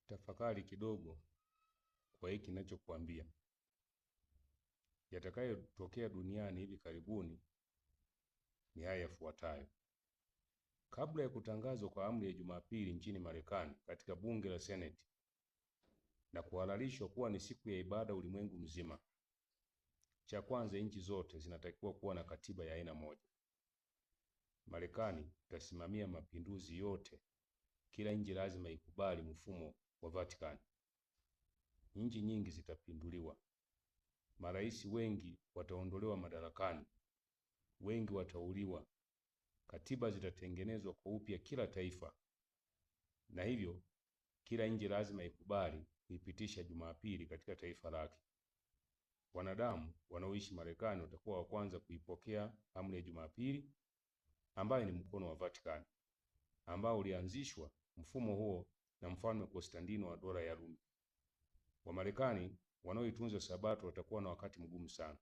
Tafakari kidogo kwa hiki ninachokuambia. Yatakayotokea duniani hivi karibuni ni haya yafuatayo. Kabla ya kutangazwa kwa amri ya Jumapili nchini Marekani katika bunge la Seneti na kuhalalishwa kuwa ni siku ya ibada ulimwengu mzima, cha kwanza, nchi zote zinatakiwa kuwa na katiba ya aina moja. Marekani itasimamia mapinduzi yote. Kila nchi lazima ikubali mfumo wa Vatican. Nchi nyingi zitapinduliwa. Marais wengi wataondolewa madarakani. Wengi watauliwa. Katiba zitatengenezwa kwa upya kila taifa. Na hivyo kila nchi lazima ikubali kuipitisha Jumapili katika taifa lake. Wanadamu wanaoishi Marekani watakuwa wa kwanza kuipokea amri ya Jumapili, ambayo ni mkono wa Vatican, ambao ulianzishwa mfumo huo na Mfalme Konstantino wa dola ya Rumi. Wamarekani wanaoitunza Sabato watakuwa na wakati mgumu sana.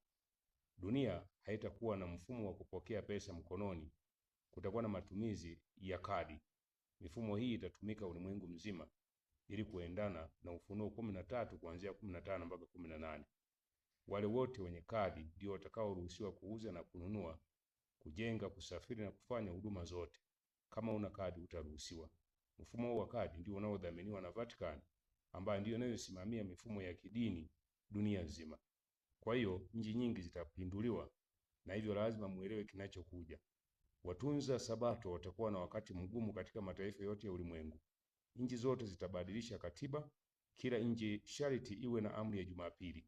Dunia haitakuwa na mfumo wa kupokea pesa mkononi. Kutakuwa na matumizi ya kadi. Mifumo hii itatumika ulimwengu mzima ili kuendana na Ufunuo 13 kuanzia 15 mpaka 18. Wale wote wenye kadi ndio watakaoruhusiwa kuuza na kununua, kujenga, kusafiri na kufanya huduma zote. Kama una kadi utaruhusiwa. Mfumo wa kadi ndio unaodhaminiwa na Vatican, ambayo ndio inayosimamia mifumo ya kidini dunia nzima. Kwa hiyo nchi nyingi zitapinduliwa, na hivyo lazima muelewe kinachokuja. Watunza Sabato watakuwa na wakati mgumu katika mataifa yote ya ulimwengu. Nchi zote zitabadilisha katiba. Kila nchi sharti iwe na amri ya Jumapili.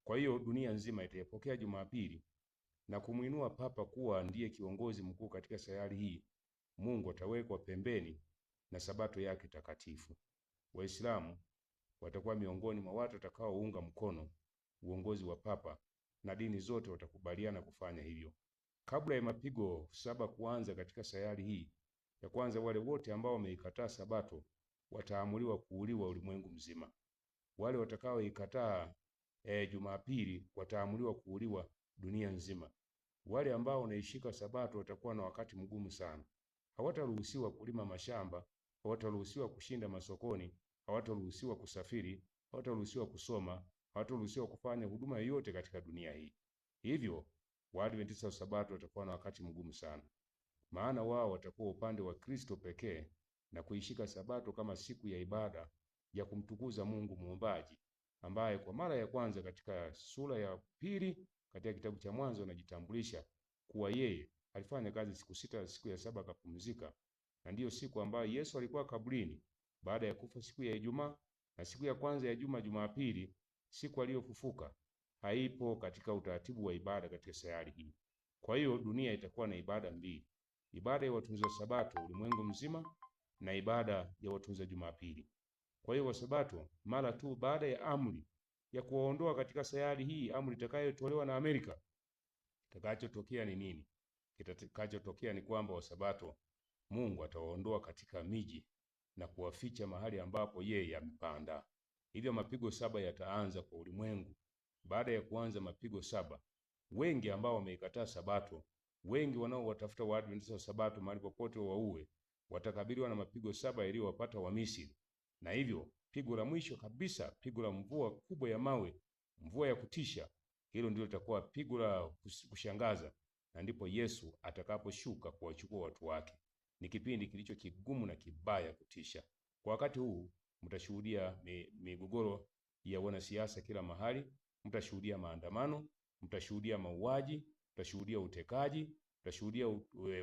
Kwa hiyo dunia nzima itapokea Jumapili na kumuinua Papa kuwa ndiye kiongozi mkuu katika sayari hii. Mungu atawekwa pembeni na Sabato yake takatifu. Waislamu watakuwa miongoni mwa watu watakaounga mkono uongozi wa Papa, na dini zote watakubaliana kufanya hivyo. Kabla ya mapigo 7 kuanza katika sayari hii, ya kwanza, wale wote ambao wameikataa Sabato wataamuliwa kuuliwa ulimwengu mzima. Wale watakaoikataa Jumapili wataamuliwa kuuliwa dunia nzima. Wale ambao wanaishika Sabato watakuwa na wakati mgumu sana. Hawataruhusiwa kulima mashamba, hawataruhusiwa kushinda masokoni, hawataruhusiwa kusafiri, hawataruhusiwa kusoma, hawataruhusiwa kufanya huduma yoyote katika dunia hii. Hivyo Waadventista wa Sabato watakuwa na wakati mgumu sana, maana wao watakuwa upande wa Kristo pekee na kuishika Sabato kama siku ya ibada ya kumtukuza Mungu Muumbaji, ambaye kwa mara ya kwanza katika sura ya 2 katika kitabu cha Mwanzo anajitambulisha kuwa yeye alifanya kazi siku 6, siku ya 7 akapumzika. Na ndiyo siku ambayo Yesu alikuwa kaburini baada ya kufa siku ya Ijumaa, na siku ya kwanza ya juma, Jumapili, siku aliyofufuka, haipo katika utaratibu wa ibada katika sayari hii. Kwa hiyo dunia itakuwa na ibada mbili: ibada ya watunza Sabato ulimwengu mzima na ibada ya watunza Jumapili. Kwa hiyo Wasabato, mara tu baada ya amri ya kuwaondoa katika sayari hii, amri itakayotolewa na Amerika, kitakachotokea ni nini? Kitakachotokea ni kwamba Wasabato, Mungu atawaondoa katika miji na kuwaficha mahali ambapo yeye amepanda. Hivyo mapigo 7 yataanza kwa ulimwengu. Baada ya kuanza mapigo 7, wengi ambao wameikataa Sabato, wengi wanaowatafuta Waadventista wa Sabato mahali popote wauwe, watakabiliwa na mapigo 7 yaliyowapata wa Misri. Na hivyo pigo la mwisho kabisa, pigo la mvua kubwa ya mawe, mvua ya kutisha, hilo ndilo litakuwa pigo la kushangaza, na ndipo Yesu atakaposhuka kuwachukua watu wake. Ni kipindi kilicho kigumu na kibaya kutisha. Kwa wakati huu mtashuhudia migogoro ya wanasiasa kila mahali, mtashuhudia maandamano, mtashuhudia mauaji, mtashuhudia utekaji, mtashuhudia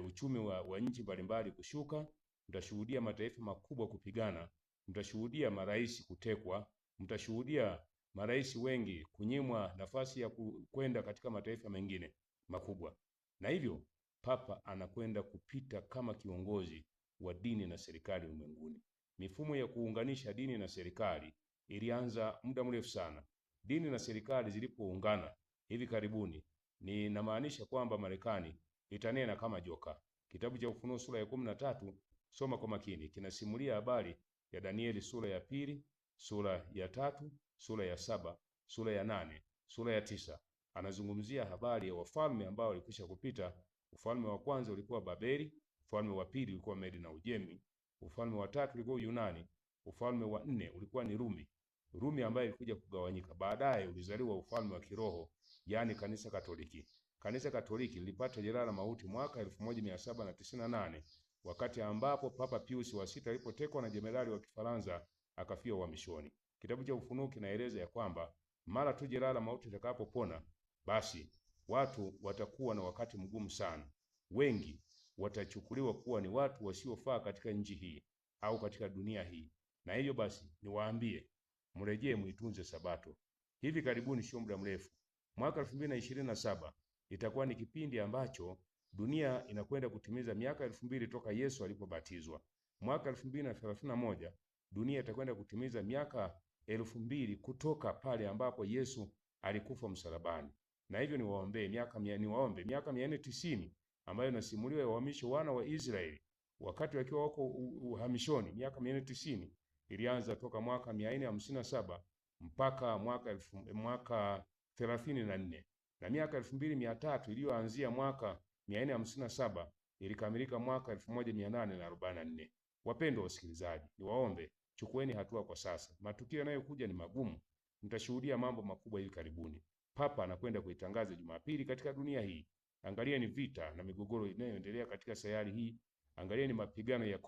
uchumi wa nchi mbalimbali kushuka, mtashuhudia mataifa makubwa kupigana, mtashuhudia marais kutekwa, mtashuhudia marais wengi kunyimwa nafasi ya kwenda katika mataifa mengine makubwa. Na hivyo Papa anakwenda kupita kama kiongozi wa dini na serikali ulimwenguni. Mifumo ya kuunganisha dini na serikali ilianza muda mrefu sana. Dini na serikali zilipoungana hivi karibuni, ninamaanisha kwamba Marekani itanena kama joka. Kitabu cha Ufunuo sura ya 13, soma kwa makini, kinasimulia habari ya Danieli sura ya 2, sura ya 3, sura ya 7, sura ya 8, sura ya 9. Anazungumzia habari ya wafalme ambao walikwisha kupita. Ufalme wa kwanza ulikuwa Babeli, ufalme wa pili ulikuwa Medi na Ujemi, ufalme wa tatu ulikuwa Yunani, Ufalme wa 4 ulikuwa ni Rumi. Rumi ambaye ilikuja kugawanyika. Baadaye ulizaliwa ufalme wa kiroho, yani kanisa Katoliki. Kanisa Katoliki lilipata jeraha la mauti mwaka 1798 wakati ambapo Papa Pius wa 6 alipotekwa na jenerali wa Kifaransa akafia uhamishoni. Kitabu cha Ufunuo kinaeleza ya kwamba mara tu jeraha la mauti litakapopona, basi watu watakuwa na wakati mgumu sana. Wengi watachukuliwa kuwa ni watu wasiofaa katika nchi hii au katika dunia hii. Na hivyo basi niwaambie, mrejee muitunze Sabato. Hivi karibuni, sio muda mrefu, mwaka 2027 itakuwa ni kipindi ambacho dunia inakwenda kutimiza miaka 2000 toka Yesu alipobatizwa. Mwaka 2031 dunia itakwenda kutimiza miaka 2000 kutoka pale ambapo Yesu alikufa msalabani. Na hivyo niwaombe miaka 490 ambayo inasimuliwa ya uhamisho wana wa Israeli wakati wakiwa wako uhamishoni. Miaka 490 ilianza toka mwaka 457 mpaka mwaka 34, na miaka 2300 iliyoanzia mwaka 457 ilikamilika mwaka 1844. Wapendwa wasikilizaji, niwaombe chukueni hatua kwa sasa. Matukio yanayokuja ni magumu. Mtashuhudia mambo makubwa hivi karibuni. Papa anakwenda kuitangaza Jumapili katika dunia hii. Angalia ni vita na migogoro inayoendelea katika sayari hii. Angalia ni mapigano ya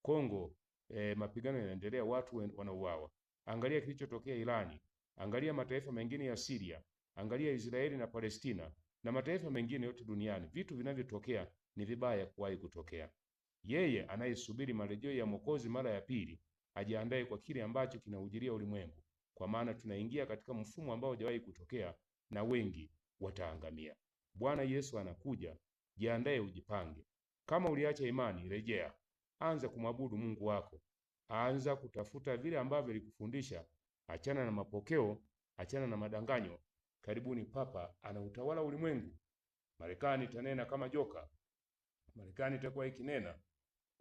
Kongo, mapigano yanaendelea, watu wanauawa. Angalia kilichotokea Irani. Angalia mataifa mengine ya Syria. Angalia Israeli na Palestina na mataifa mengine yote duniani. Vitu vinavyotokea ni vibaya kuwahi kutokea. Yeye anayesubiri marejeo ya Mwokozi mara ya pili ajiandae kwa kile ambacho kinaujilia ulimwengu, kwa maana tunaingia katika mfumo ambao hujawahi kutokea na wengi wataangamia. Bwana Yesu anakuja, jiandae, ujipange. Kama uliacha imani, rejea. Anza kumwabudu Mungu wako. Anza kutafuta vile ambavyo alikufundisha. Achana na mapokeo, achana na madanganyo. Karibuni, Papa anautawala ulimwengu. Marekani itanena kama joka. Marekani itakuwa ikinena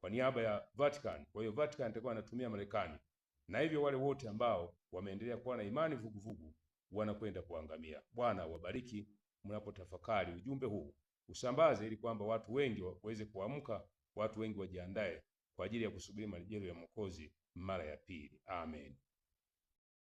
kwa niaba ya Vatican. Kwa hiyo Vatican itakuwa anatumia Marekani. Na hivyo wale wote ambao wameendelea kuwa na imani vuguvugu wanakwenda kuangamia. Bwana wabariki mnapotafakari ujumbe huu. Usambaze ili kwamba watu wengi waweze kuamka, watu wengi wajiandae kwa ajili ya kusubiri marejeo ya Mwokozi mara ya pili. Amen.